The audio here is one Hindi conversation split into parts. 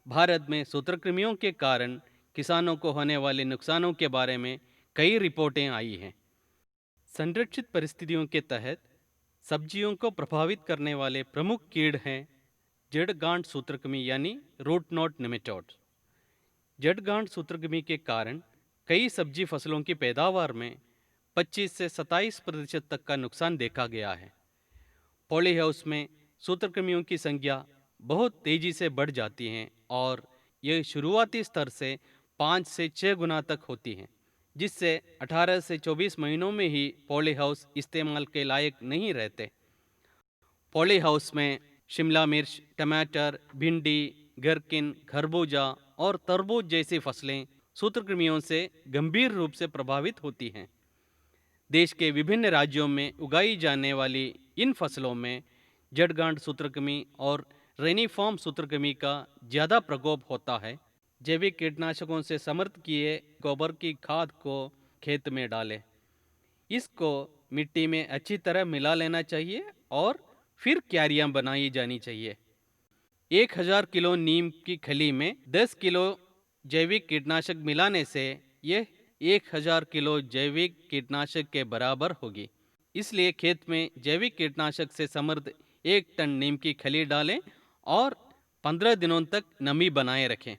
भारत में सूत्रकृमियों के कारण किसानों को होने वाले नुकसानों के बारे में कई रिपोर्टें आई हैं। संरक्षित परिस्थितियों के तहत सब्जियों को प्रभावित करने वाले प्रमुख कीड़ हैं जड़ गांठ सूत्रकृमि यानी रूट नोट निमेटोड्स। जड़ गांठ सूत्रकृमि के कारण कई सब्जी फसलों की पैदावार में 25 से 27% तक का नुकसान देखा गया है। पॉली हाउस में सूत्रकृमियों की संख्या बहुत तेजी से बढ़ जाती हैं और ये शुरुआती स्तर से 5 से 6 गुना तक होती हैं, जिससे 18 से 24 महीनों में ही पॉली हाउस इस्तेमाल के लायक नहीं रहते। पॉली हाउस में शिमला मिर्च, टमाटर, भिंडी, गर्किन, खरबूजा और तरबूज जैसी फसलें सूत्रकृमियों से गंभीर रूप से प्रभावित होती हैं। देश के विभिन्न राज्यों में उगाई जाने वाली इन फसलों में जड़गांठ सूत्रकृमि और रेनिफॉर्म सूत्रकृमि का ज़्यादा प्रकोप होता है। जैविक कीटनाशकों से समृद्ध किए गोबर की खाद को खेत में डालें। इसको मिट्टी में अच्छी तरह मिला लेना चाहिए और फिर क्यारियां बनाई जानी चाहिए। 1000 किलो नीम की खली में 10 किलो जैविक कीटनाशक मिलाने से यह 1000 किलो जैविक कीटनाशक के बराबर होगी। इसलिए खेत में जैविक कीटनाशक से समृद्ध 1 टन नीम की खली डालें और 15 दिनों तक नमी बनाए रखें।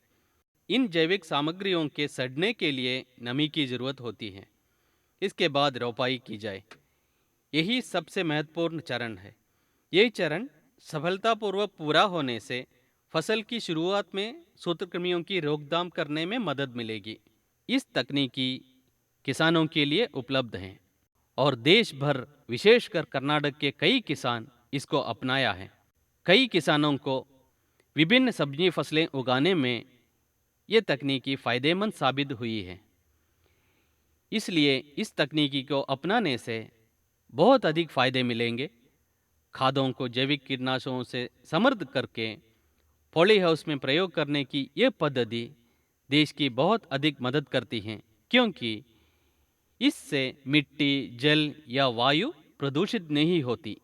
इन जैविक सामग्रियों के सड़ने के लिए नमी की ज़रूरत होती है। इसके बाद रोपाई की जाए। यही सबसे महत्वपूर्ण चरण है। यह चरण सफलतापूर्वक पूरा होने से फसल की शुरुआत में सूत्रकृमियों की रोकथाम करने में मदद मिलेगी। इस तकनीकी किसानों के लिए उपलब्ध हैं और देश भर विशेषकर कर्नाटक के कई किसान इसको अपनाया है। कई किसानों को विभिन्न सब्जी फसलें उगाने में ये तकनीकी फ़ायदेमंद साबित हुई है। इसलिए इस तकनीकी को अपनाने से बहुत अधिक फ़ायदे मिलेंगे। खादों को जैविक कीटनाशकों से समृद्ध करके पॉली हाउस में प्रयोग करने की ये पद्धति देश की बहुत अधिक मदद करती हैं, क्योंकि इससे मिट्टी, जल या वायु प्रदूषित नहीं होती।